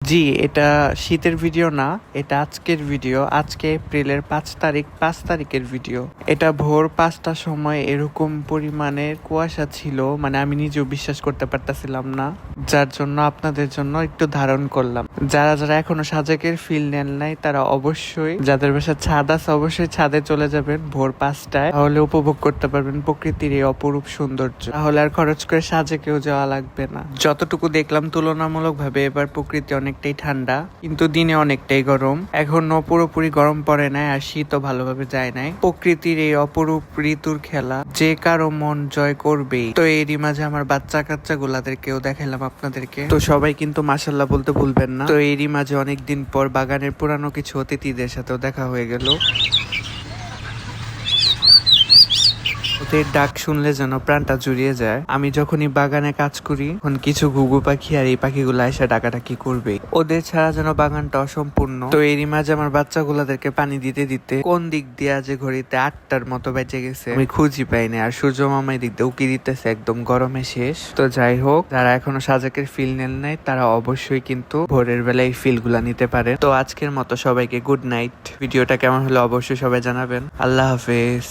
জি, এটা শীতের ভিডিও না, এটা আজকের ভিডিও। আজকে এপ্রিলের 5 তারিখ, 5 তারিখের ভিডিও। এটা ভোর 5টার সময় এরকম পরিমাণের কুয়াশা ছিল, মানে আমি নিজেও বিশ্বাস করতে পারতেছিলাম না, যার জন্য আপনাদের জন্য একটু ধারণ করলাম। যারা যারা এখনো সাজেকের ফিল নেন নাই তারা অবশ্যই, যাদের বাসায় ছাদ আছে অবশ্যই ছাদে চলে যাবেন ভোর 5টায়, তাহলে উপভোগ করতে পারবেন প্রকৃতির এই অপরূপ সৌন্দর্য। তাহলে আর খরচ করে সাজেকেও যাওয়া লাগবে না। যতটুকু দেখলাম তুলনামূলক ভাবে এবার প্রকৃতি অনেকটাই ঠান্ডা, কিন্তু দিনে অনেকটাই গরম। এখনো পুরোপুরি গরম পড়ে নাই আর শীতও ভালোভাবে যায় নাই। প্রকৃতির এই অপরূপ ঋতুর খেলা যে কারো মন জয় করবেই। তো এরই মাঝে আমার বাচ্চা কাচ্চা গুলাদেরকেও দেখালাম আপনাদেরকে, তো সবাই কিন্তু মাশাল্লাহ বলতে ভুলবেন না। তো এরই মাঝে অনেকদিন পর বাগানের পুরানো কিছু অতিথিদের সাথেও দেখা হয়ে গেল। ওদের ডাক শুনলে যেন প্রাণটা জুড়িয়ে যায়। আমি যখনই বাগানে কাজ করি তখন কিছু ঘুঘু পাখি আর এই পাখিগুলো এসে ডাকাডাকি করবে, ওদের ছাড়া যেন বাগানটা অসম্পূর্ণ। তো এরই মাঝে আমার বাচ্চাগুলাদেরকে পানি দিতে দিতে কোন দিক দিয়ে যে ঘড়িতে 8টার মতো বেঁচে গেছে আমি খুঁজি পাইনি। আর সূর্য মামা দিক দিয়ে উকি দিতেছে, একদম গরমে শেষ। তো যাই হোক, যারা এখনো সাজেকের ফিল নেন নাই তারা অবশ্যই কিন্তু ভোরের বেলায় এই ফিল গুলা নিতে পারে। তো আজকের মতো সবাইকে গুড নাইট। ভিডিওটা কেমন হলো অবশ্যই সবাই জানাবেন। আল্লাহ হাফেজ।